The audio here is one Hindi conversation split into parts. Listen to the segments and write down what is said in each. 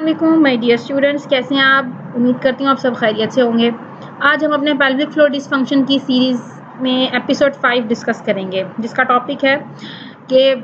अस्सलामुअलैकुम माय डियर स्टूडेंट्स, कैसे हैं आप? उम्मीद करती हूँ आप सब खैरियत से होंगे। आज हम अपने पेल्विक फ्लोर डिसफंक्शन की सीरीज़ में एपिसोड 5 डिस्कस करेंगे, जिसका टॉपिक है कि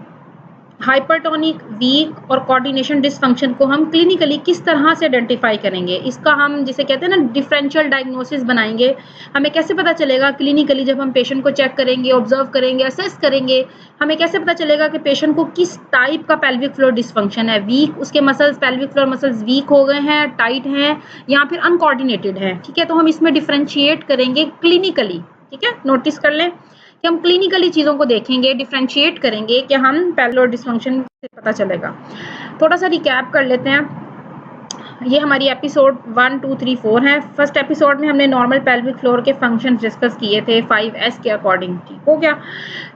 हाइपरटोनिक, वीक और कोऑर्डिनेशन डिसफंक्शन को हम क्लिनिकली किस तरह से आइडेंटिफाई करेंगे। इसका हम जिसे कहते हैं ना डिफरेंशियल डायग्नोसिस बनाएंगे। हमें कैसे पता चलेगा क्लिनिकली, जब हम पेशेंट को चेक करेंगे, ऑब्जर्व करेंगे, असेस करेंगे, हमें कैसे पता चलेगा कि पेशेंट को किस टाइप का पेल्विक फ्लोर डिसफंक्शन है। वीक, उसके muscles, pelvic floor muscles weak हो गए हैं, टाइट हैं या फिर अनकोऑर्डिनेटेड हैं। ठीक है, तो हम इसमें डिफरेंशिएट करेंगे क्लिनिकली। ठीक है, नोटिस कर लें कि हम क्लिनिकली चीज़ों को देखेंगे, डिफरेंशिएट करेंगे कि हम पेल्विक डिसफंक्शन से पता चलेगा। थोड़ा सा रिकैप कर लेते हैं। ये हमारी एपिसोड 1, 2, 3, 4 है। फर्स्ट एपिसोड में हमने नॉर्मल पेल्विक फ्लोर के फंक्शन डिस्कस किए थे 5S के अकॉर्डिंग। ठीक हो गया।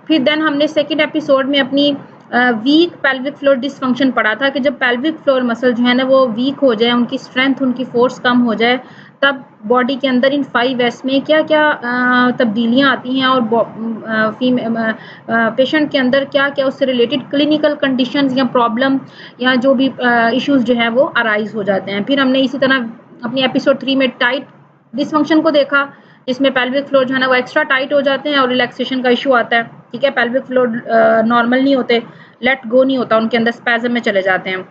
फिर देन हमने सेकेंड एपिसोड में अपनी वीक पेल्विक फ्लोर डिसफंक्शन पढ़ा था कि जब पेल्विक फ्लोर मसल जो है ना वो वीक हो जाए, उनकी स्ट्रेंथ, उनकी फोर्स कम हो जाए, तब बॉडी के अंदर इन 5S में क्या क्या तब्दीलियां आती हैं और पेशेंट के अंदर क्या क्या उससे रिलेटेड क्लिनिकल कंडीशंस या प्रॉब्लम या जो भी इश्यूज जो है वो अराइज हो जाते हैं। फिर हमने इसी तरह अपनी एपिसोड 3 में टाइट डिसफंक्शन को देखा, जिसमें पेल्विक फ्लोर जो है ना वो एक्स्ट्रा टाइट हो जाते हैं और रिलैक्सेशन का इशू आता है। ठीक है, पेल्विक फ्लोर नॉर्मल नहीं होते, लेट गो नहीं होता, उनके अंदर स्पैज़म में चले जाते हैं।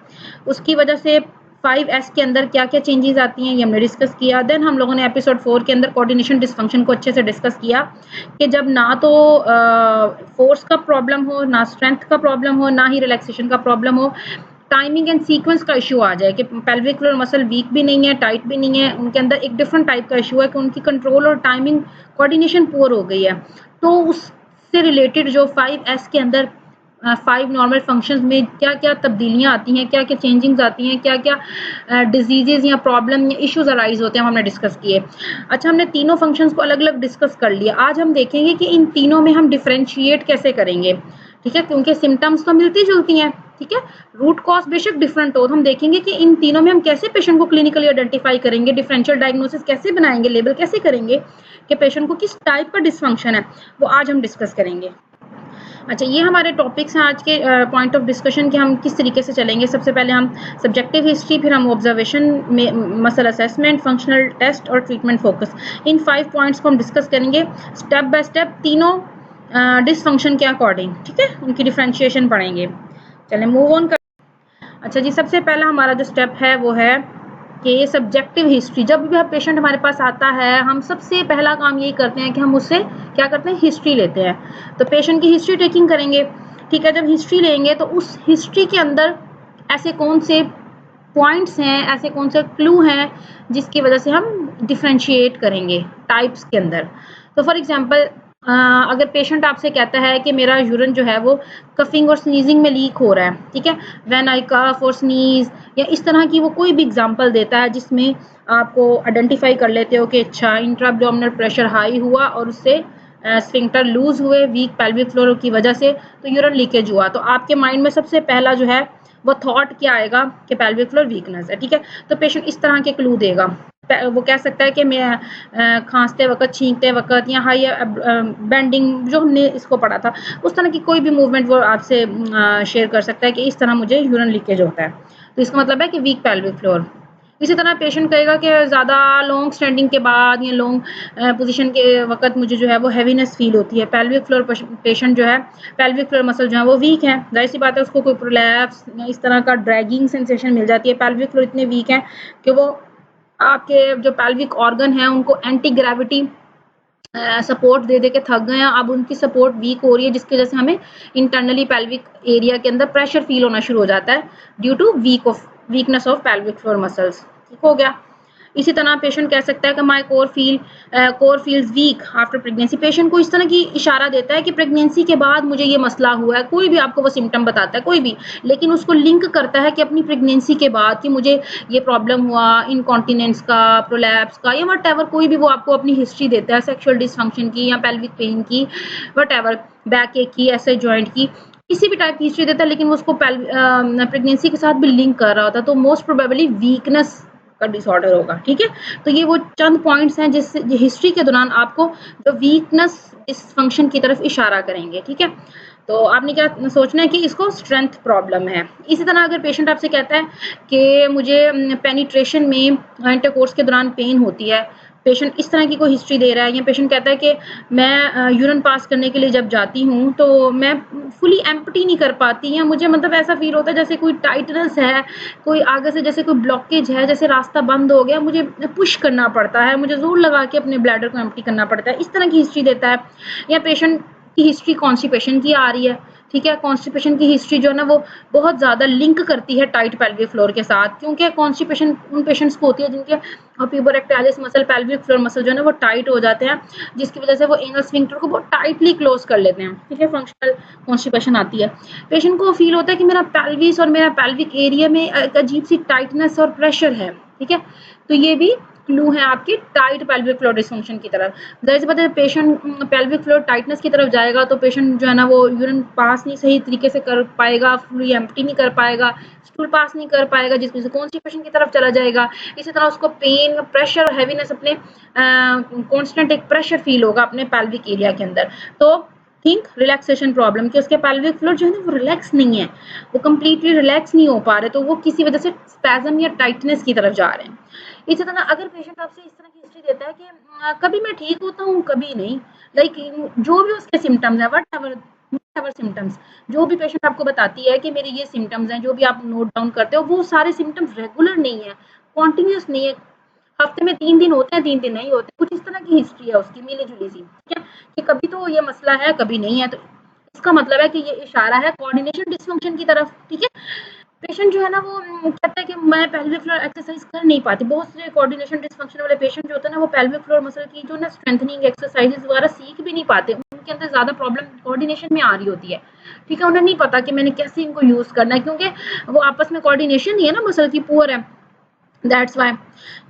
उसकी वजह से 5S के अंदर क्या क्या चेंजेस आती हैं ये हमने डिस्कस किया। देन हम लोगों ने एपिसोड 4 के अंदर कोऑर्डिनेशन डिसफंक्शन को अच्छे से डिस्कस किया कि जब ना तो फोर्स का प्रॉब्लम हो, ना स्ट्रेंथ का प्रॉब्लम हो, ना ही रिलैक्सेशन का प्रॉब्लम हो, टाइमिंग एंड सीक्वेंस का इशू आ जाए कि पेल्विक फ्लोर मसल वीक भी नहीं है, टाइट भी नहीं है, उनके अंदर एक डिफरेंट टाइप का इशू है कि उनकी कंट्रोल और टाइमिंग कोऑर्डिनेशन पुअर हो गई है। तो उससे रिलेटेड जो 5S के अंदर 5 नॉर्मल फंक्शंस में क्या क्या तब्दीलियां आती हैं, क्या क्या चेंजिंग्स आती हैं, क्या क्या डिजीजेज या प्रॉब्लम या इश्यूज अराइज होते हैं, हमने डिस्कस किए। अच्छा, हमने तीनों फंक्शंस को अलग अलग डिस्कस कर लिया। आज हम देखेंगे कि इन तीनों में हम डिफरेंशिएट कैसे करेंगे। ठीक है, क्योंकि सिम्टम्स तो मिलती जुलती हैं। ठीक है, रूट कॉज बेशक डिफरेंट हो, हम देखेंगे कि इन तीनों में हम कैसे पेशेंट को क्लिनिकली आइडेंटिफाई करेंगे, डिफरेंशियल डायग्नोसिस कैसे बनाएंगे, लेबल कैसे करेंगे कि पेशेंट को किस टाइप का डिसफंक्शन है, वो आज हम डिस्कस करेंगे। अच्छा, ये हमारे टॉपिक्स हैं आज के पॉइंट ऑफ डिस्कशन कि हम किस तरीके से चलेंगे। सबसे पहले हम सब्जेक्टिव हिस्ट्री, फिर हम ऑब्जर्वेशन में मसल असेसमेंट, फंक्शनल टेस्ट और ट्रीटमेंट फोकस, इन 5 पॉइंट्स को हम डिस्कस करेंगे स्टेप बाय स्टेप, तीनों डिसफंक्शन के अकॉर्डिंग। ठीक है, उनकी डिफरेंशिएशन पढ़ेंगे। चलें मूव ऑन कर। अच्छा जी, सबसे पहला हमारा जो स्टेप है वो है कि सब्जेक्टिव हिस्ट्री। जब भी पेशेंट हमारे पास आता है, हम सबसे पहला काम यही करते हैं कि हम उससे क्या करते हैं, हिस्ट्री लेते हैं। तो पेशेंट की हिस्ट्री टेकिंग करेंगे। ठीक है, जब हिस्ट्री लेंगे तो उस हिस्ट्री के अंदर ऐसे कौन से पॉइंट्स हैं, ऐसे कौन से क्लू हैं जिसकी वजह से हम डिफरेंशिएट करेंगे टाइप्स के अंदर। तो फॉर एग्जांपल, अगर पेशेंट आपसे कहता है कि मेरा यूरिन जो है वो कफिंग और स्नीजिंग में लीक हो रहा है, ठीक है, व्हेन आई कफ और स्नीज, या इस तरह की वो कोई भी एग्जांपल देता है जिसमें आपको आइडेंटिफाई कर लेते हो कि अच्छा इंट्रा एब्डोमिनल प्रेशर हाई हुआ और उससे स्फिंक्टर लूज हुए वीक पेल्विक फ्लोर की वजह से, तो यूरिन लीकेज हुआ, तो आपके माइंड में सबसे पहला जो है वो थॉट क्या आएगा कि पेल्विक फ्लोर वीकनेस है। ठीक है, तो पेशेंट इस तरह के क्लू देगा। वो कह सकता है कि मैं खांसते वक्त, छींकते वक्त या हाई बेंडिंग, जो हमने इसको पढ़ा था उस तरह की कोई भी मूवमेंट वो आपसे शेयर कर सकता है कि इस तरह मुझे यूरिन लीकेज होता है, तो इसका मतलब है कि वीक पेल्विक फ्लोर। इसी तरह पेशेंट कहेगा कि ज़्यादा लॉन्ग स्टैंडिंग के बाद या लॉन्ग पोजीशन के वक्त मुझे जो है वो हैवीनेस फील होती है। पेल्विक फ्लोर पेशेंट जो है, पेल्विक फ्लोर मसल जो है वो वीक है, जाहिर सी बात है उसको कोई प्रोलैप्स या इस तरह का ड्रैगिंग सेंसेशन मिल जाती है। पेल्विक फ्लोर इतने वीक हैं कि वो आपके जो पेल्विक ऑर्गन है उनको एंटी ग्रेविटी सपोर्ट दे दे के थक गए हैं, अब उनकी सपोर्ट वीक हो रही है, जिसकी वजह से हमें इंटरनली पेल्विक एरिया के अंदर प्रेशर फील होना शुरू हो जाता है due to weakness of pelvic floor muscles. ठीक हो गया। इसी तरह पेशेंट कह सकता है कि my core feels weak after pregnancy. Patient को इस तरह की इशारा देता है कि प्रेगनेंसी के बाद मुझे ये मसला हुआ है, कोई भी आपको वो सिम्टम बताता है कोई भी, लेकिन उसको लिंक करता है कि अपनी प्रेगनेंसी के बाद कि मुझे ये प्रॉब्लम हुआ, इनकॉन्टिनेंस का, प्रोलैप्स का, या वट एवर, कोई भी वो आपको अपनी हिस्ट्री देता है सेक्सुअल डिसफंक्शन की या पेल्विक पेन की, वट एवर, बैक एक की, ऐसे जॉइंट की, किसी भी टाइप की हिस्ट्री देता है, लेकिन वो उसको प्रेगनेंसी के साथ भी लिंक कर रहा होता है, तो मोस्ट प्रोबेबली वीकनेस का डिसऑर्डर होगा। ठीक है, तो ये वो चंद पॉइंट्स हैं जिससे हिस्ट्री के दौरान आपको जो वीकनेस डिसफंक्शन की तरफ इशारा करेंगे। ठीक है, तो आपने क्या सोचना है कि इसको स्ट्रेंथ प्रॉब्लम है। इसी तरह अगर पेशेंट आपसे कहता है कि मुझे पेनिट्रेशन में इंटरकोर्स के दौरान पेन होती है, पेशेंट इस तरह की कोई हिस्ट्री दे रहा है, या पेशेंट कहता है कि मैं यूरिन पास करने के लिए जब जाती हूँ तो मैं फुली एम्प्टी नहीं कर पाती, या मुझे मतलब ऐसा फील होता है जैसे कोई टाइटनेस है, कोई आगे से जैसे कोई ब्लॉकेज है, जैसे रास्ता बंद हो गया, मुझे पुश करना पड़ता है, मुझे जोर लगा के अपने ब्लैडर को एम्प्टी करना पड़ता है, इस तरह की हिस्ट्री देता है। या पेशेंट की हिस्ट्री कॉन्स्टिपेशन की आ रही है, ठीक है, कॉन्स्टिपेशन की हिस्ट्री जो है ना वो बहुत ज़्यादा लिंक करती है टाइट पेल्विक फ्लोर के साथ, क्योंकि कॉन्स्टिपेशन उन पेशेंट्स को होती है जिनके प्यूबोरेक्टालिस मसल, पेल्विक फ्लोर मसल जो है ना वो टाइट हो जाते हैं, जिसकी वजह से वो एनल स्फिंक्टर को बहुत टाइटली क्लोज कर लेते हैं, ठीक है, फंक्शनल कॉन्स्टिपेशन आती है। पेशेंट को फील होता है कि मेरा पेल्विस और मेरा पेल्विक एरिया में एक अजीब सी टाइटनेस और प्रेशर है, ठीक है, तो ये भी क्लू है आपकी टाइट पेल्विक फ्लोर डिसफंक्शन की तरफ। जाहिर सी बात है पेशेंट पेल्विक फ्लोर टाइटनेस की तरफ जाएगा तो पेशेंट जो है ना वो यूरिन पास नहीं सही तरीके से कर पाएगा, फुली एम्प्टी नहीं कर पाएगा, स्टूल पास नहीं कर पाएगा, जिसकी वजह से कॉन्स्टिपेशन की तरफ चला जाएगा। इसी तरह उसको पेन, प्रेशर और हैवीनेस, अपने कॉन्स्टेंट एक प्रेशर फील होगा अपने पेल्विक एरिया के अंदर। तो थिंक रिलैक्सेशन प्रॉब्लम, कि उसके पेल्विक फ्लोर जो है ना वो रिलैक्स नहीं है, वो कंप्लीटली रिलैक्स नहीं हो पा रहे, तो वो किसी वजह से स्पैज्म या टाइटनेस की तरफ जा रहे हैं। इसी तरह अगर पेशेंट आपसे इस तरह की हिस्ट्री देता है कि कभी मैं ठीक होता हूँ कभी नहीं, लाइक जो भी उसके सिम्टम्स हैं, वट एवर सिम्टम्स, जो भी पेशेंट आपको बताती है कि मेरे ये सिम्टम्स हैं, जो भी आप नोट डाउन करते हो, वो सारे सिम्टम्स रेगुलर नहीं है, कॉन्टिन्यूस नहीं है, हफ्ते में 3 दिन होते हैं, 3 दिन नहीं होते, कुछ इस तरह की हिस्ट्री है उसकी मिली जुली सी, ठीक है, कि कभी तो ये मसला है कभी नहीं है, तो इसका मतलब है कि ये इशारा है कोऑर्डिनेशन डिसफंक्शन की तरफ, ठीक है। पेशेंट जो है ना वो कहता है कि मैं पेल्विक फ्लोर एक्सरसाइज कर नहीं पाती। बहुत से कोऑर्डिनेशन डिसफंक्शन वाले पेशेंट जो होते हैं ना वो पेल्विक फ्लोर मसल की जो ना स्ट्रेंथनिंग एक्सरसाइजेज वगैरह सीख भी नहीं पाते, उनके अंदर ज्यादा प्रॉब्लम कोऑर्डिनेशन में आ रही होती है, ठीक है, उन्हें नहीं पता कि मैंने कैसे इनको यूज करना है, क्योंकि वो आपस में कोऑर्डिनेशन ही है ना मसल की पुअर है, दैट्स वाई,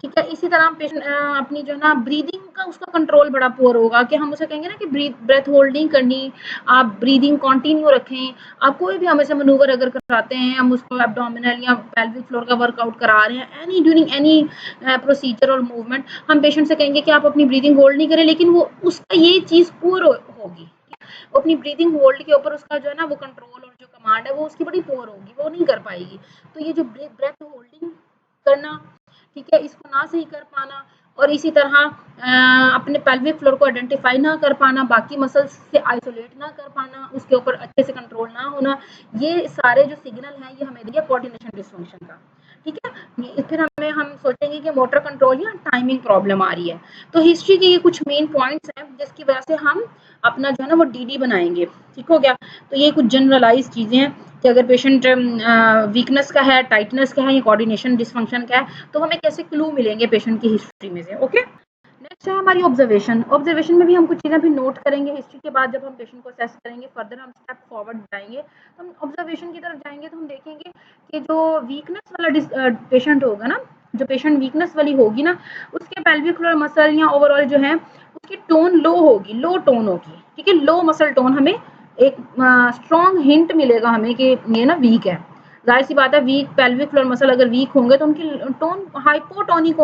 ठीक है। इसी तरह पेशेंट अपनी जो है ना ब्रीदिंग का उसका कंट्रोल बड़ा पुअर होगा, कि हम उसे कहेंगे ना कि ब्रेथ होल्ड नहीं करनी, आप ब्रीदिंग कंटिन्यू रखें, आप कोई भी हमें से मनूवर अगर कराते हैं, हम उसको एब्डोमिनल या पेल्विक फ्लोर का वर्कआउट करा रहे हैं, एनी ड्यूरिंग एनी प्रोसीजर और मूवमेंट, हम पेशेंट से कहेंगे कि आप अपनी ब्रीदिंग होल्ड नहीं करें, लेकिन वो उसका ये चीज पुअर होगी, वो अपनी ब्रीदिंग होल्ड के ऊपर उसका जो है ना वो कंट्रोल और जो कमांड है वो उसकी बड़ी पुअर होगी, वो नहीं कर पाएगी। तो ये जो ब्रेथ होल्डिंग करना, ठीक है, इसको ना सही कर पाना, और इसी तरह अपने पेल्विक फ्लोर को आइडेंटिफाई ना कर पाना, बाकी मसल्स से आइसोलेट ना कर पाना, उसके ऊपर अच्छे से कंट्रोल ना होना, ये सारे जो सिग्नल हैं ये हमें दिया कोऑर्डिनेशन डिसफंक्शन का, ठीक है। फिर हम सोचेंगे कि मोटर कंट्रोल या टाइमिंग प्रॉब्लम आ रही है। तो हिस्ट्री के ये कुछ मेन पॉइंट्स हैं जिसकी वजह से हम अपना जो है ना वो डीडी बनाएंगे, ठीक हो गया। तो ये कुछ जनरलाइज चीजें हैं कि अगर पेशेंट वीकनेस का है, टाइटनेस का है या कोऑर्डिनेशन डिसफंक्शन का है, तो हमें कैसे क्लू मिलेंगे पेशेंट की हिस्ट्री में से, ओके। नेक्स्ट है हमारी ऑब्जर्वेशन। ऑब्जर्वेशन में भी हम कुछ चीज़ें भी नोट करेंगे हिस्ट्री के बाद, जब हम पेशेंट को असेस करेंगे, फर्दर हम स्टेप फॉरवर्ड जाएंगे, तो हम ऑब्जर्वेशन की तरफ जाएंगे, तो हम देखेंगे कि जो वीकनेस वाला पेशेंट होगा ना, जो पेशेंट वीकनेस वाली होगी ना, उसके पेल्विक फ्लोर मसल या ओवरऑल जो है उसकी टोन लो होगी, लो टोन होगी, ठीक है, लो मसल टोन, हमें एक स्ट्रॉन्ग हिंट मिलेगा हमें कि ये ना वीक है। जाहिर सी बात है वीक पेल्विक फ्लोर मसल अगर वीक होंगे तो उनकी टोन हाइपोटोनिक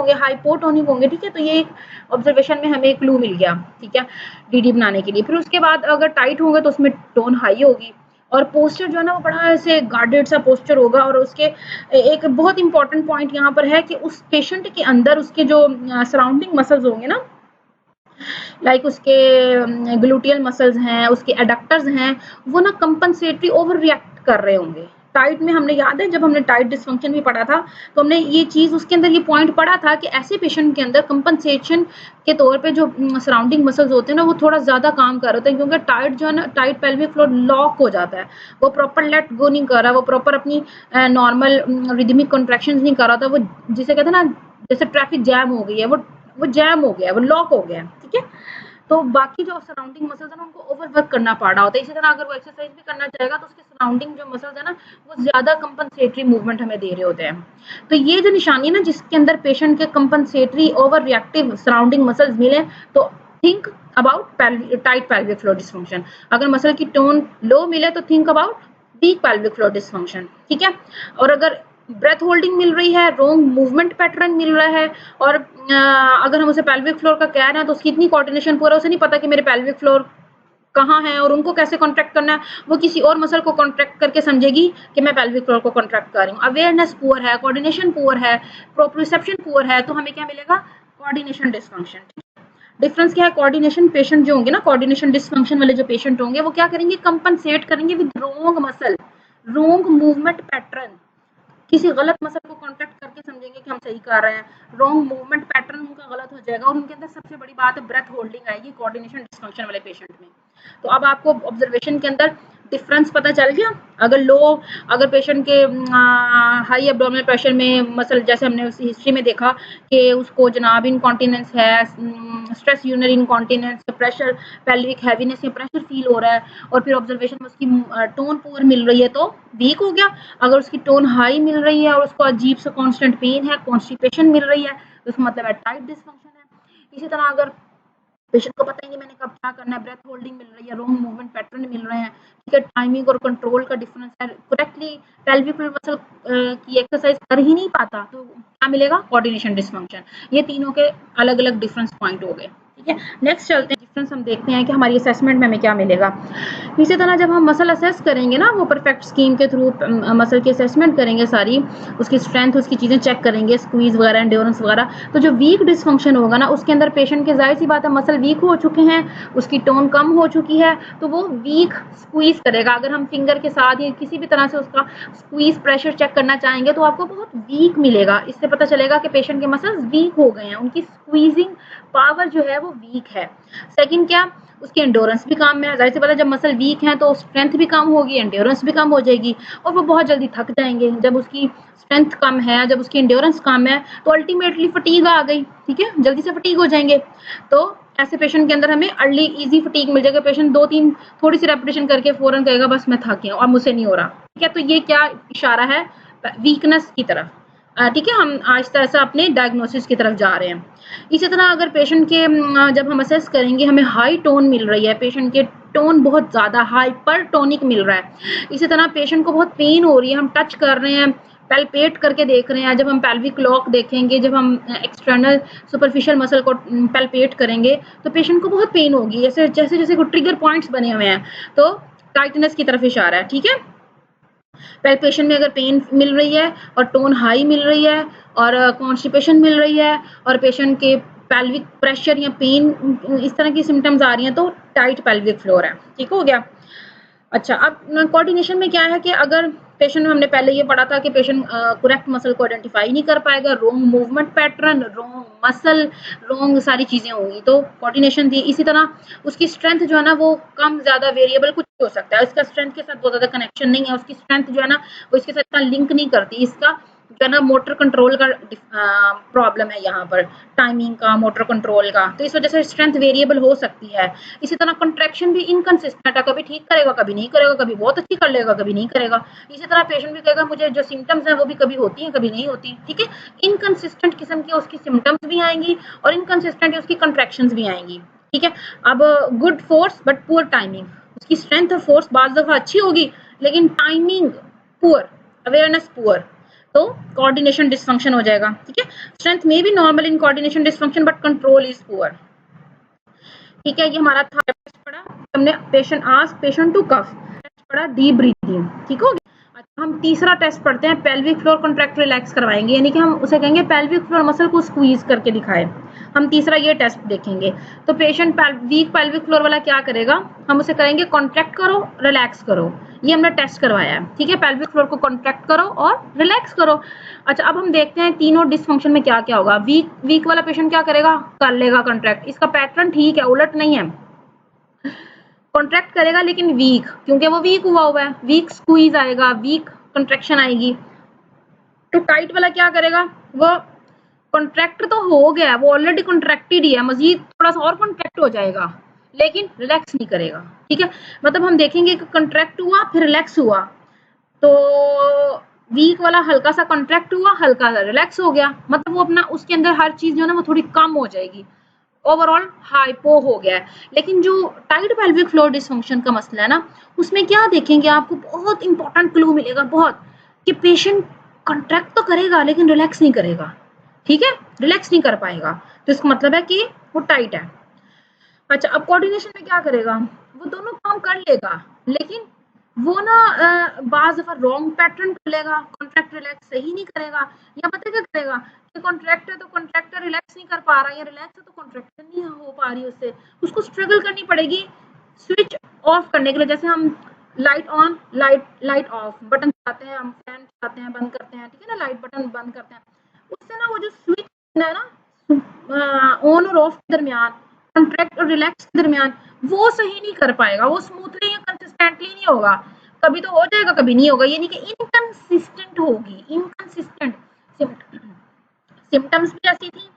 होंगे, ठीक है। तो ये एक ऑब्जर्वेशन में हमें क्लू मिल गया, ठीक है, डीडी बनाने के लिए। फिर उसके बाद अगर टाइट होंगे तो उसमें टोन हाई होगी, और पोस्चर जो है ना वो बड़ा ऐसे गार्डेड सा पोस्चर होगा, और उसके एक बहुत इंपॉर्टेंट पॉइंट यहाँ पर है कि उस पेशेंट के अंदर उसके जो सराउंडिंग मसल्स होंगे ना, लाइक उसके ग्लूटियल मसल्स हैं, उसके एडक्टर्स हैं, वो ना कंपनसेटरी ओवर रिएक्ट कर रहे होंगे। टाइट में हमने याद है जब हमने टाइट डिसफंक्शन भी पढ़ा था तो हमने ये चीज उसके अंदर ये पॉइंट पढ़ा था कि ऐसे पेशेंट के अंदर कंपनसेशन के तौर पे जो सराउंडिंग मसल्स होते हैं ना वो थोड़ा ज्यादा काम कर रहे होते हैं, क्योंकि टाइट जो है ना, टाइट पेल्विक फ्लोर लॉक हो जाता है, वो प्रॉपर लेट गो नहीं कर रहा, वो प्रॉपर अपनी नॉर्मल रिदमिक कॉन्ट्रैक्शंस नहीं कर रहा था, वो जिसे कहते हैं ना जैसे ट्रैफिक जैम हो गई है, वो जैम हो गया है, वो लॉक हो गया है, ठीक है। तो बाकी जो सराउंडिंग मसल्स है ना उनको ओवरवर्क करना पड़ रहा होता है। इसी तरह अगर वो एक्सरसाइज भी करना चाहेगा तो उसके सराउंडिंग जो मसल्स है ना वो ज्यादा कंपनसेटरी मूवमेंट हमें दे रहे होते हैं। तो ये जो निशानी है ना जिसके अंदर पेशेंट के compensatory over reactive surrounding muscles मिले, तो think about tight pelvic floor dysfunction. अगर मसल की टोन लो मिले तो think about weak pelvic floor dysfunction, ठीक है। और अगर ब्रेथ होल्डिंग मिल रही है, रोंग मूवमेंट पैटर्न मिल रहा है, और अगर हम उसे पेल्विक फ्लोर का कह रहे हैं तो उसकी इतनी कोऑर्डिनेशन पूरा, उसे नहीं पता कि मेरे पेल्विक फ्लोर कहाँ है और उनको कैसे कॉन्ट्रैक्ट करना है, वो किसी और मसल को कॉन्ट्रैक्ट करके समझेगी कि मैं पेल्विक फ्लोर को कॉन्ट्रैक्ट कर रही हूँ। अवेयरनेस पुअर है, कोऑर्डिनेशन पुअर है, प्रोप्रियोसेप्शन पुअर है, तो हमें क्या मिलेगा, कोऑर्डिनेशन डिसफंक्शन। डिफरेंस क्या है, कोऑर्डिनेशन पेशेंट जो होंगे ना, कोऑर्डिनेशन डिसफंक्शन वाले जो पेशेंट होंगे वो क्या करेंगे, कंपनसेट करेंगे with wrong muscle, wrong movement pattern, किसी गलत मसल को कॉन्ट्रैक्ट करके समझेंगे कि हम सही कर रहे हैं, रॉन्ग मूवमेंट पैटर्न उनका गलत हो जाएगा और उनके अंदर सबसे बड़ी बात है ब्रेथ होल्डिंग आएगी कोऑर्डिनेशन डिसफंक्शन वाले पेशेंट में। तो अब आपको ऑब्जर्वेशन के अंदर डिफरेंस पता चल गया। अगर पेशेंट के हाई एब्डोमिनल प्रेशर में मसल, जैसे हमने उस हिस्ट्री में देखा कि उसको जनाब इनकॉन्टिनेंस है, stress urinary incontinence, pressure pelvic heaviness या प्रेशर फील हो रहा है और फिर ऑब्जर्वेशन में उसकी टोन पुअर मिल रही है तो वीक हो गया। अगर उसकी टोन हाई मिल रही है और उसको अजीब सा कांस्टेंट पेन है, कॉन्स्टिपेशन मिल रही है, तो उसका मतलब है टाइट डिसफंक्शन है। इसी तरह अगर पेशेंट को पता ही नहीं मैंने कब क्या करना है, ब्रेथ होल्डिंग मिल रही है, रॉन्ग मूवमेंट पैटर्न मिल रहे हैं, ठीक है, टाइमिंग और कंट्रोल का डिफरेंस है, करेक्टली पेल्विक मसल की एक्सरसाइज कर ही नहीं पाता, तो क्या मिलेगा, कोऑर्डिनेशन डिसफंक्शन। ये तीनों के अलग अलग डिफरेंस पॉइंट हो गए, ठीक है। नेक्स्ट चलते हैं, डिफरेंस हम देखते हैं कि हमारी असेसमेंट में हमें क्या मिलेगा। इसी तरह जब हम मसल असेस करेंगे ना, वो परफेक्ट स्कीम के थ्रू मसल की असेसमेंट करेंगे, सारी उसकी स्ट्रेंथ, उसकी चीजें चेक करेंगे, स्क्वीज वगैरह, एंड्योरेंस वगैरह, तो जो वीक डिसफंक्शन होगा ना उसके अंदर पेशेंट के जाहिर सी बात है मसल वीक हो चुके हैं, उसकी टोन कम हो चुकी है, तो वो वीक स्क्वीज करेगा। अगर हम फिंगर के साथ या किसी भी तरह से उसका स्क्वीज प्रेशर चेक करना चाहेंगे तो आपको बहुत वीक मिलेगा। इससे पता चलेगा कि पेशेंट के मसल्स वीक हो गए हैं, उनकी स्क्वीजिंग पावर जो है वो वीक है। सेकंड क्या, उसकी एंड्योरेंस भी कम है। जाहिर सी बात है जब मसल वीक है तो स्ट्रेंथ भी कम होगी, एंड्योरेंस भी कम हो जाएगी और वो बहुत जल्दी थक जाएंगे। जब उसकी स्ट्रेंथ कम है, जब उसकी एंड्योरेंस कम है तो अल्टीमेटली फटीग आ गई, ठीक है, जल्दी से फटीग हो जाएंगे। तो ऐसे पेशेंट के अंदर हमें अर्ली इजी फटीग मिल जाएगा। पेशेंट 2-3 थोड़ी सी रेपिटेशन करके फौरन कहेगा बस मैं थक गया और मुझसे नहीं हो रहा, ठीक है। तो ये क्या इशारा है, वीकनेस की तरफ, ठीक है। हम आहिस्ता आहिस्ता अपने डायग्नोसिस की तरफ जा रहे हैं। इसी तरह अगर पेशेंट के जब हम असेस करेंगे हमें हाई टोन मिल रही है, पेशेंट के टोन बहुत ज़्यादा हाइपर टोनिक मिल रहा है, इसी तरह पेशेंट को बहुत पेन हो रही है, हम टच कर रहे हैं, पैल्पेट करके देख रहे हैं, जब हम पेल्विक लॉक देखेंगे, जब हम एक्सटर्नल सुपरफिशियल मसल को पैल्पेट करेंगे तो पेशेंट को बहुत पेन होगी, जैसे जैसे कोई ट्रिगर पॉइंट्स बने हुए हैं, तो टाइटनेस की तरफ इशारा है, ठीक है। पैल्पेशन में अगर पेन मिल रही है और टोन हाई मिल रही है और कॉन्स्टिपेशन मिल रही है और पेशेंट के पेल्विक प्रेशर या पेन, इस तरह की सिम्टम्स आ रही हैं तो टाइट पेल्विक फ्लोर है, ठीक हो गया। अच्छा, अब कोऑर्डिनेशन में क्या है कि अगर पेशेंट, हमने पहले ये पढ़ा था कि पेशेंट करेक्ट मसल को आइडेंटिफाई नहीं कर पाएगा, wrong movement pattern, wrong muscle, wrong सारी चीजें होंगी तो कोऑर्डिनेशन थी। इसी तरह उसकी स्ट्रेंथ जो है ना वो कम ज्यादा वेरिएबल कुछ हो सकता है, इसका स्ट्रेंथ के साथ बहुत ज्यादा कनेक्शन नहीं है, उसकी स्ट्रेंथ जो है ना वो इसके साथ इतना लिंक नहीं करती, इसका जो है ना मोटर कंट्रोल का प्रॉब्लम है यहाँ पर, टाइमिंग का, मोटर कंट्रोल का, तो इस वजह से स्ट्रेंथ वेरिएबल हो सकती है। इसी तरह कंट्रैक्शन भी इनकंसिस्टेंट है, कभी ठीक करेगा कभी नहीं करेगा, कभी बहुत अच्छी कर लेगा कभी नहीं करेगा। इसी तरह पेशेंट भी कहेगा मुझे जो सिम्टम्स हैं वो भी कभी होती हैं कभी नहीं होती, ठीक है। इनकंसिस्टेंट किस्म की उसकी सिम्टम्स भी आएंगी और इनकंसिस्टेंट उसकी कंट्रैक्शंस भी आएंगी, ठीक है। अब good force but poor timing, उसकी स्ट्रेंथ और फोर्स बाज़ दफा अच्छी होगी लेकिन टाइमिंग पुअर, अवेयरनेस पुअर, तो कोऑर्डिनेशन डिसफंक्शन हो जाएगा, ठीक है। स्ट्रेंथ में भी normal in coordination dysfunction but control is poor, ठीक है। ये हमारा था टेस्ट पढ़ा हमने, patient ask patient to cough, test पढ़ा डीप ब्रीथिंग, ठीक हो गया। अच्छा, हम तीसरा टेस्ट पढ़ते हैं, पेल्विक फ्लोर कॉन्ट्रैक्ट रिलैक्स करवाएंगे, यानी कि हम उसे कहेंगे पेल्विक फ्लोर मसल को स्क्वीज करके दिखाए, हम तीसरा ये टेस्ट देखेंगे। तो पेशेंट वीक पेल्विक फ्लोर वाला क्या करेगा, हम उसे कहेंगे कॉन्ट्रैक्ट करो रिलैक्स करो, ये हमने टेस्ट करवाया है, ठीक है। पेल्विक फ्लोर को कॉन्ट्रैक्ट करो और रिलैक्स करो। अच्छा, अब हम देखते हैं तीनों डिसफंक्शन में क्या क्या होगा। वीक वाला पेशेंट क्या करेगा, कर लेगा कॉन्ट्रैक्ट, इसका पैटर्न ठीक है, उलट नहीं है, कॉन्ट्रैक्ट करेगा लेकिन वीक, क्योंकि वो वीक हुआ हुआ है, वीक स्क्वीज आएगा, वीक कंट्रैक्शन आएगी। तो टाइट वाला क्या करेगा, वो कॉन्ट्रैक्ट तो हो गया, वो ऑलरेडी कॉन्ट्रैक्टेड ही है, मजीद थोड़ा सा और कॉन्ट्रैक्ट हो जाएगा लेकिन रिलैक्स नहीं करेगा, ठीक है। मतलब हम देखेंगे कि कॉन्ट्रैक्ट हुआ फिर रिलैक्स हुआ, तो वीक वाला हल्का सा कॉन्ट्रैक्ट हुआ, हल्का सा रिलैक्स हो गया, मतलब वो अपना उसके अंदर हर चीज जो है ना वो थोड़ी कम हो जाएगी, ओवरऑल हाइपो हो गया है। लेकिन जो टाइट पेल्विक फ्लोर डिसफंक्शन का मसला है ना, उसमें क्या देखेंगे, आपको बहुत इंपॉर्टेंट क्लू मिलेगा बहुत, कि पेशेंट कॉन्ट्रैक्ट तो करेगा लेकिन रिलैक्स नहीं करेगा, ठीक है, रिलैक्स नहीं कर पाएगा, तो इसका मतलब है कि वो टाइट है। अच्छा, अब कोऑर्डिनेशन में क्या करेगा, वो दोनों काम कर लेगा, लेकिन वो ना बाज दफा रॉन्ग पैटर्न कर लेगा, कॉन्ट्रैक्ट रिलैक्स सही नहीं करेगा, या पता क्या करेगा कि कॉन्ट्रैक्ट है तो कॉन्ट्रैक्टर रिलैक्स नहीं कर पा रहा, या रिलैक्स है तो कॉन्ट्रैक्टर नहीं हो पा रही, उससे उसको स्ट्रगल करनी पड़ेगी स्विच ऑफ करने के लिए। जैसे हम light on light off button चलाते हैं, हम फैन चलाते हैं, बंद करते हैं, ठीक है ना, लाइट बटन बंद करते हैं, उससे ना वो जो स्विच है ना ऑन और ऑफ के दरमियान, कॉन्ट्रैक्ट और रिलैक्स के दरमियान, वो सही नहीं कर पाएगा, वो स्मूथली या कंसिस्टेंटली नहीं होगा, कभी तो हो जाएगा कभी नहीं होगा, यानी कि इनकंसिस्टेंट होगी, इनकंसिस्टेंट सिम्टम्स भी ऐसी थी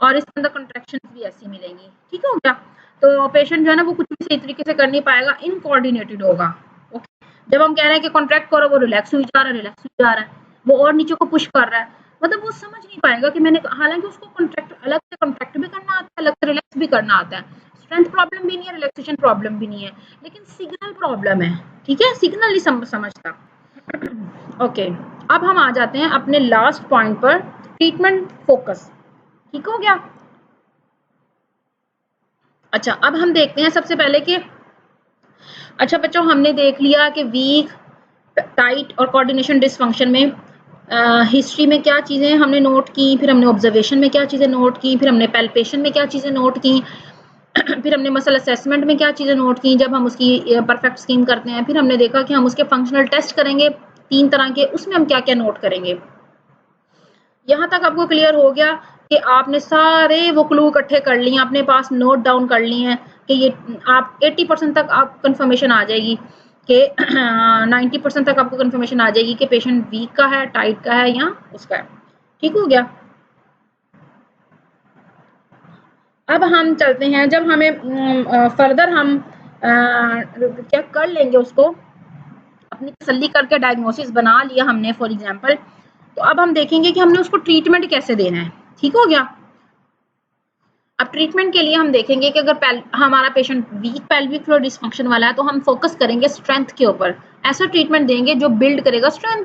और इसके अंदर कंट्रैक्शंस भी ऐसी मिलेंगी, ठीक हो गया। तो पेशेंट जो है ना वो कुछ भी सही तरीके से कर नहीं पाएगा, इनकोऑर्डिनेटेड होगा। ओके, जब हम कह रहे हैं कि कॉन्ट्रैक्ट करो, वो रिलैक्स हुई जा रहा है, रिलैक्स हुई जा रहा है, वो और नीचे को पुश कर रहा है, मतलब वो समझ नहीं पाएगा कि मैंने, हालांकि उसको कॉन्ट्रैक्ट अलग से कॉन्ट्रैक्ट भी करना आता है, अलग से रिलैक्स भी करना आता है, स्ट्रेंथ प्रॉब्लम भी नहीं है, रिलैक्सेशन प्रॉब्लम भी नहीं है, लेकिन सिग्नल प्रॉब्लम है, ठीक है, सिग्नल नहीं समझता। ओके, अब हम आ जाते हैं अपने लास्ट पॉइंट पर, ट्रीटमेंट फोकस, ठीक हो गया। अच्छा, अब हम देखते हैं सबसे पहले कि, अच्छा बच्चों, हमने देख लिया कि वीक, टाइट और कोऑर्डिनेशन डिसफंक्शन में हिस्ट्री में क्या चीज़ें हमने नोट की, फिर हमने ऑब्जर्वेशन में क्या चीज़ें नोट की, फिर हमने पैल्पेशन में क्या चीज़ें नोट की, फिर हमने मसल असेसमेंट में क्या चीज़ें नोट की जब हम उसकी परफेक्ट स्कीम करते हैं, फिर हमने देखा कि हम उसके फंक्शनल टेस्ट करेंगे 3 तरह के, उसमें हम क्या क्या नोट करेंगे। यहाँ तक आपको क्लियर हो गया कि आपने सारे वो क्लू इकट्ठे कर लिए, अपने पास नोट डाउन कर लिए हैं कि ये आप 80% तक आप कंफर्मेशन आ जाएगी कि 90% तक आपको कंफर्मेशन आ जाएगी कि पेशेंट वीक का है, टाइट का है या उसका है, ठीक हो गया। अब हम चलते हैं, जब हमें फर्दर हम क्या कर लेंगे, उसको अपनी तसल्ली करके डायग्नोसिस बना लिया हमने फॉर एग्जांपल, तो अब हम देखेंगे कि हमने उसको ट्रीटमेंट कैसे देना है, ठीक हो गया। अब ट्रीटमेंट के लिए हम देखेंगे कि अगर हमारा patient weak pelvic floor dysfunction वाला है तो हम फोकस करेंगे स्ट्रेंथ के ऊपर, ऐसा ट्रीटमेंट देंगे जो बिल्ड करेगा स्ट्रेंथ,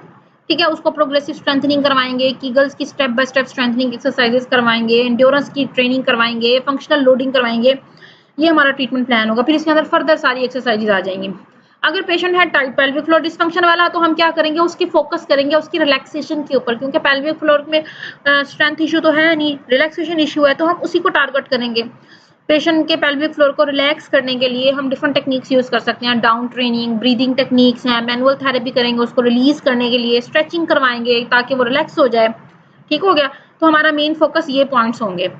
ठीक है, उसको प्रोग्रेसिव स्ट्रेंथनिंग करवाएंगे, कीगल्स की step by step strengthening exercises करवाएंगे, एंड्योरेंस की ट्रेनिंग करवाएंगे, फंक्शनल लोडिंग करवाएंगे, ये हमारा ट्रीटमेंट प्लान होगा। फिर इसके अंदर फर्दर सारी एक्सरसाइजेज आ जाएंगी। अगर पेशेंट है टाइट पेल्विक फ्लोर डिसफंक्शन वाला तो हम क्या करेंगे, उसकी फोकस करेंगे उसकी रिलैक्सेशन के ऊपर, क्योंकि पेल्विक फ्लोर में स्ट्रेंथ इशू तो है नहीं, रिलैक्सेशन इशू है, तो हम उसी को टारगेट करेंगे। पेशेंट के पेल्विक फ्लोर को रिलैक्स करने के लिए हम डिफरेंट टेक्निक्स यूज कर सकते हैं, डाउन ट्रेनिंग, ब्रीदिंग टेक्निक्स हैं, मैनुअल थेरेपी करेंगे उसको रिलीज करने के लिए, स्ट्रेचिंग करवाएंगे ताकि वो रिलैक्स हो जाए, ठीक हो गया। तो हमारा मेन फोकस ये पॉइंट्स होंगे।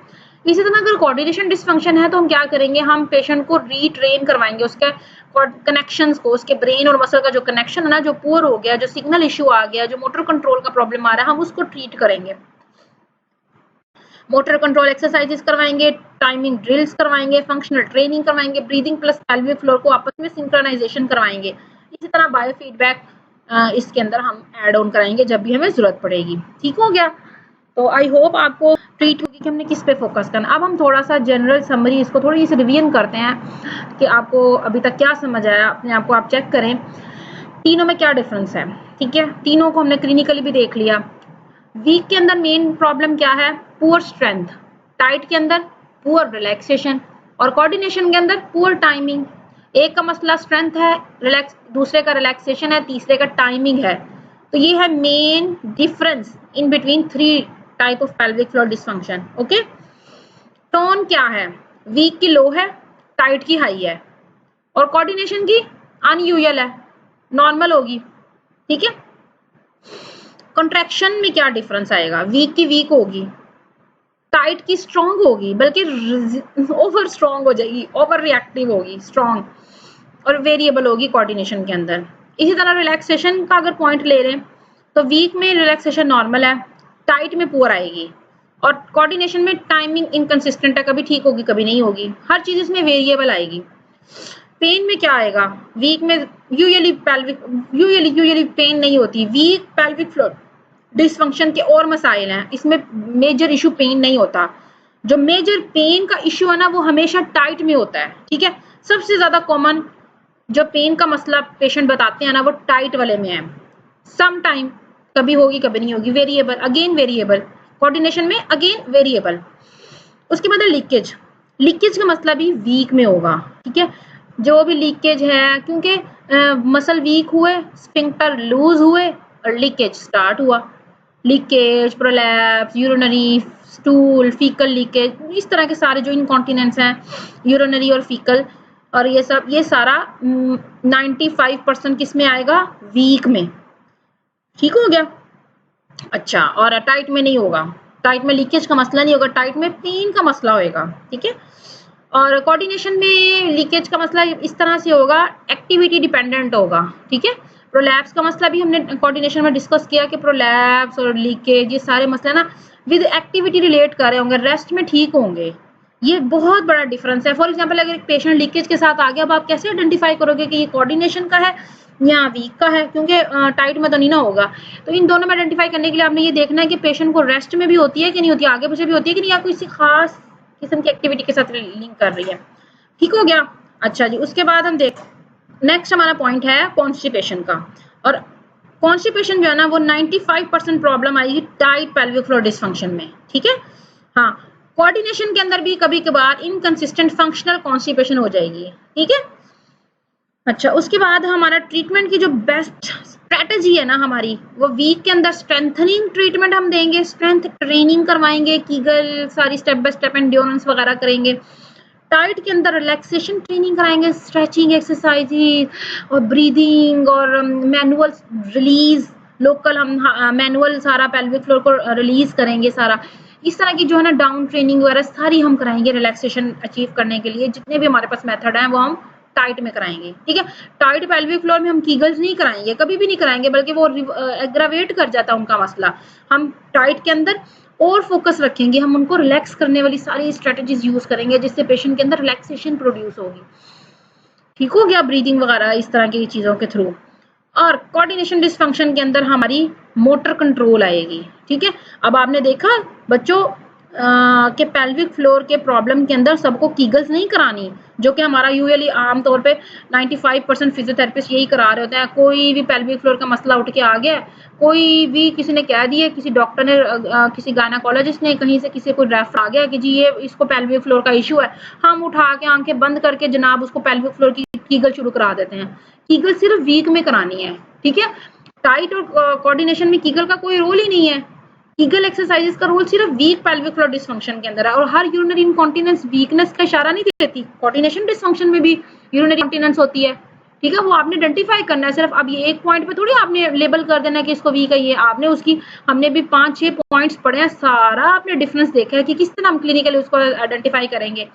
इसी तरह अगर कोऑर्डिनेशन डिसफंक्शन है तो हम क्या करेंगे, हम पेशेंट को रीट्रेन करवाएंगे, उसके कनेक्शंस को, उसके ब्रेन और मसल का जो कनेक्शन है ना, जो पुअर हो गया, जो सिग्नल इशू आ गया, जो मोटर कंट्रोल का प्रॉब्लम आ रहा है, हम उसको ट्रीट करेंगे। मोटर कंट्रोल एक्सरसाइजेस करवाएंगे, टाइमिंग ड्रिल्स करवाएंगे, फंक्शनल ट्रेनिंग करवाएंगे, ब्रीदिंग प्लस पेल्विक फ्लोर को आपस में सिंक्रोनाइजेशन करवाएंगे। इसी तरह बायो फीडबैक इसके अंदर हम ऐड ऑन कराएंगे जब भी हमें जरूरत पड़ेगी, ठीक हो गया। तो आई होप आपको ट्रीट होगी कि हमने किस पे फोकस करना। अब हम थोड़ा सा जनरल समरी इसको थोड़ी सी रिवीजन करते हैं कि आपको अभी तक क्या समझ आया, अपने आप को आप चेक करें तीनों में क्या डिफरेंस है, ठीक है। तीनों को हमने क्लिनिकली भी देख लिया। वीक के अंदर मेन प्रॉब्लम क्या है, पुअर स्ट्रेंथ, टाइट के अंदर पुअर रिलैक्सेशन, और कोऑर्डिनेशन के अंदर पुअर टाइमिंग। एक का मसला स्ट्रेंथ है, रिलैक्स, दूसरे का रिलैक्सेशन है, तीसरे का टाइमिंग है। तो ये है main difference in between 3 type of pelvic floor dysfunction. Okay, tone क्या है, वीक की लो है, टाइट की हाई है, और कोऑर्डिनेशन की अनयूजुअल है, नॉर्मल होगी, ठीक है। कॉन्ट्रैक्शन में क्या डिफरेंस आएगा, वीक की वीक होगी, टाइट की स्ट्रॉन्ग होगी, बल्कि ओवर स्ट्रॉन्ग हो जाएगी, ओवर रिएक्टिव होगी, स्ट्रॉन्ग, और वेरिएबल होगी कोऑर्डिनेशन के अंदर। इसी तरह रिलैक्सेशन का अगर पॉइंट ले रहे हैं तो वीक में रिलैक्सेशन नॉर्मल है, टाइट में पुअर आएगी, और कोऑर्डिनेशन में टाइमिंग इनकंसिस्टेंट है, कभी ठीक होगी कभी नहीं होगी, हर चीज इसमें वेरिएबल आएगी। पेन में क्या आएगा, वीक में यूजुअली पेन नहीं होती, वीक पेल्विक फ्लोर डिसफंक्शन के और मसाइल हैं, इसमें मेजर इशू पेन नहीं होता। जो मेजर पेन का इशू है ना वो हमेशा टाइट में होता है, ठीक है। सबसे ज्यादा कॉमन जो पेन का मसला पेशेंट बताते हैं ना वो टाइट वाले में है। सम टाइम कभी होगी कभी नहीं होगी, वेरिएबल, अगेन वेरिएबल, कोऑर्डिनेशन में अगेन वेरिएबल। उसके बाद लीकेज, लीकेज का मसला भी वीक में होगा, ठीक है। जो भी लीकेज है, क्योंकि मसल वीक हुए, स्फिंक्टर लूज हुए और लीकेज स्टार्ट हुआ। Leakage, prolapse, urinary, stool, faecal leakage, इस तरह के सारे जो इनकॉन्टिनेंस हैं, यूरिनरी और फीकल, और ये सारा 95% किस में आएगा? वीक में। ठीक हो गया। अच्छा, और टाइट में नहीं होगा, टाइट में लीकेज का मसला नहीं होगा, टाइट में पेन का मसला होगा, ठीक है। और कोऑर्डिनेशन में लीकेज का मसला इस तरह से होगा, एक्टिविटी डिपेंडेंट होगा, ठीक है। प्रोलैप्स का मसला भी हमने कोऑर्डिनेशन में डिस्कस किया कि प्रोलैप्स और लीकेज ये सारे मसले ना विद एक्टिविटी रिलेट कर रहे होंगे, रेस्ट में ठीक होंगे। ये बहुत बड़ा डिफरेंस है। फॉर एग्जांपल अगर एक पेशेंट लीकेज के साथ आ गया, अब आप कैसे आइडेंटिफाई करोगे कि ये कोऑर्डिनेशन का है या वीक का है, क्योंकि टाइट में तो नहीं ना होगा। तो इन दोनों में आइडेंटिफाई करने के लिए आपने ये देखना है कि पेशेंट को रेस्ट में भी होती है कि नहीं होती है, आगे पीछे भी होती है कि नहीं, या किसी खास किस्म की एक्टिविटी के साथ लिंक कर रही है। ठीक हो गया। अच्छा जी, उसके बाद हम देख नेक्स्ट हमारा पॉइंट है कॉन्स्टिपेशन का। और कॉन्स्टिपेशन जो है ना वो 95% प्रॉब्लम आएगी टाइट पेल्विक फ्लोर डिसफंक्शन में, ठीक है। हाँ, कोऑर्डिनेशन के अंदर भी कभी कभार इनकंसिस्टेंट फंक्शनल कॉन्स्टिपेशन हो जाएगी, ठीक है। अच्छा, उसके बाद हमारा ट्रीटमेंट की जो बेस्ट स्ट्रेटजी है ना हमारी, वो वीक के अंदर स्ट्रेंथनिंग ट्रीटमेंट हम देंगे, स्ट्रेंथ ट्रेनिंग करवाएंगे, कीगल सारी स्टेप बाय स्टेप एंड्योरेंस वगैरह करेंगे। टाइट के अंदर रिलैक्सेशन ट्रेनिंग कराएंगे, स्ट्रेचिंग एक्सरसाइजेज और ब्रीदिंग और मैनुअल रिलीज, लोकल हम मैनुअल सारा पेल्विक फ्लोर को रिलीज करेंगे सारा। इस तरह की जो है ना डाउन ट्रेनिंग वगैरह सारी हम कराएंगे रिलैक्सेशन अचीव करने के लिए। जितने भी हमारे पास मेथड हैं वो हम टाइट में कराएंगे, ठीक है। टाइट पेल्विक फ्लोर में हम कीगल्स नहीं कराएंगे, कभी भी नहीं कराएंगे, बल्कि वो एग्रावेट कर जाता है उनका मसला। हम टाइट के अंदर और फोकस रखेंगे, हम उनको रिलैक्स करने वाली सारी स्ट्रेटजीज यूज करेंगे जिससे पेशेंट के अंदर रिलैक्सेशन प्रोड्यूस होगी। ठीक हो गया, ब्रीदिंग वगैरह इस तरह की चीजों के थ्रू। और कोऑर्डिनेशन डिसफंक्शन के अंदर हमारी मोटर कंट्रोल आएगी, ठीक है। अब आपने देखा बच्चों के पेल्विक फ्लोर के प्रॉब्लम के अंदर सबको कीगल्स नहीं करानी, जो कि हमारा यूजुअली आमतौर पे 95% फिजियोथेरेपिस्ट यही करा रहे होते हैं। कोई भी पेल्विक फ्लोर का मसला उठ के आ गया, कोई भी किसी ने कह दिया, किसी डॉक्टर ने किसी गायनेकोलॉजिस्ट ने कहीं से किसी को रेफर आ गया कि जी ये इसको पेल्विक फ्लोर का इशू है, हम उठा के आंखें बंद करके जनाब उसको पेल्विक फ्लोर की कीगल शुरू करा देते हैं। कीगल सिर्फ वीक में करानी है, ठीक है। टाइट और कोऑर्डिनेशन में कीगल का कोई रोल ही नहीं है। कीगल एक्सरसाइजेस का रोल सिर्फ वीक पेल्विक फ्लोर डिसफंक्शन के अंदर है। और हर यूरिनरी इनकॉन्टिनेंस वीकनेस का इशारा नहीं देती, कोऑर्डिनेशन डिसफंक्शन में भी यूरिनरी इनकॉन्टिनेंस होती है, ठीक है। वो आपने आइडेंटिफाई करना है सिर्फ। अब ये एक पॉइंट पे थोड़ी आपने लेबल कर देना कि इसको वीक है ये, आपने उसकी हमने भी 5-6 पॉइंट्स पढ़े हैं, सारा आपने डिफरेंस देखा है कि किस तरह हम क्लिनिकली उसको आइडेंटिफाई करेंगे।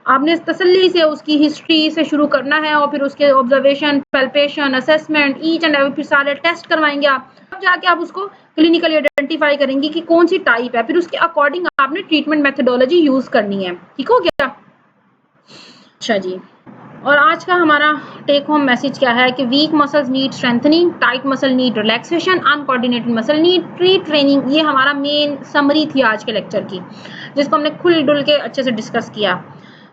आपने तसल्ली से उसकी हिस्ट्री से शुरू करना है और फिर उसके observation, palpation, assessment, each and every, फिर सारे टेस्ट करवाएंगे आप, तब जाके आप उसको क्लिनिकली आइडेंटिफाई करेंगे कि कौन सी टाइप है, फिर उसके अकॉर्डिंग आपने ट्रीटमेंट मेथडोलॉजी यूज करनी है। ठीक हो गया। अच्छा जी, और आज का हमारा टेक होम मैसेज क्या है कि week muscles need strengthening, tight muscle need relaxation, uncoordinated muscle need pre training. ये हमारा मेन समरी थी आज के लेक्चर की, जिसको हमने खुल डुल के अच्छे से डिस्कस किया।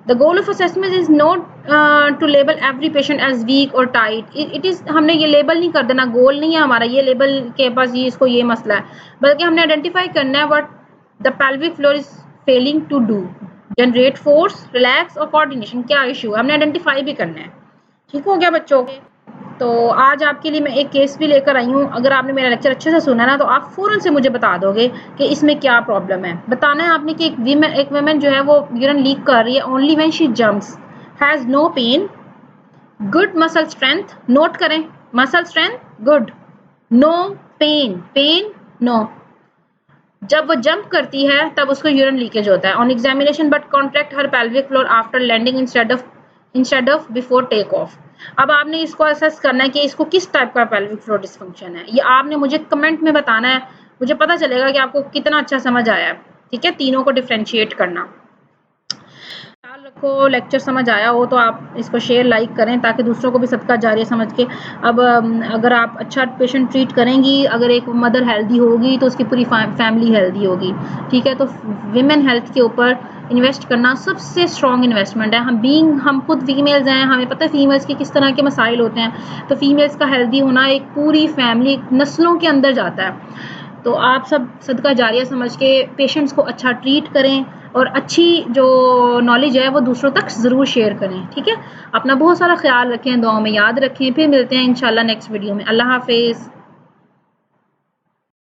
The goal of assessment is not to label every patient as weak or tight. It is, हमने ये लेबल नहीं कर देना, गोल नहीं है हमारा ये लेबल के पास ये इसको ये मसला है, बल्कि हमने आइडेंटिफाई करना है what the pelvic floor is failing to do, generate force, relax और कोऑर्डिनेशन, क्या इशू है हमने आइडेंटिफाई भी करना है। ठीक हो गया बच्चों। तो आज आपके लिए मैं एक केस भी लेकर आई हूँ। अगर आपने मेरा लेक्चर अच्छे से सुना ना तो आप फौरन से मुझे बता दोगे कि इसमें क्या प्रॉब्लम है। बताना है आपने कि एक वुमेन जो है वो यूरिन लीक कर रही है, only when she jumps, has no pain, good muscle strength, note करें muscle strength good, no pain, pain no. जब वो जंप करती है तब उसको यूरिन लीकेज होता है। On examination but contract her pelvic floor after landing instead of before take off. अब आपने इसको असेस करना है कि इसको किस टाइप का पेल्विक फ्लोर डिसफंक्शन है। ये आपने मुझे कमेंट में बताना है, मुझे पता चलेगा कि आपको कितना अच्छा समझ आया है। ठीक है, तीनों को डिफरेंशिएट करना। ख्याल रखो, लेक्चर समझ आया हो तो आप इसको शेयर लाइक करें ताकि दूसरों को भी सदका जारिया समझ के। अब अगर आप अच्छा पेशेंट ट्रीट करेंगी, अगर एक मदर हेल्दी होगी तो उसकी पूरी फैमिली हेल्दी होगी। ठीक है, तो विमेन हेल्थ के ऊपर इन्वेस्ट करना सबसे स्ट्रॉन्ग इन्वेस्टमेंट है। हम खुद फीमेल्स हैं, हमें पता है फीमेल्स के किस तरह के मसाइल होते हैं। तो फीमेल्स का हेल्दी होना एक पूरी फैमिली नस्लों के अंदर जाता है। तो आप सब सदका जारिया समझ के पेशेंट्स को अच्छा ट्रीट करें, और अच्छी जो नॉलेज है वो दूसरों तक ज़रूर शेयर करें। ठीक है, अपना बहुत सारा ख्याल रखें, दुआओं में याद रखें। फिर मिलते हैं इंशाल्लाह नेक्स्ट वीडियो में। अल्लाह हाफिज़।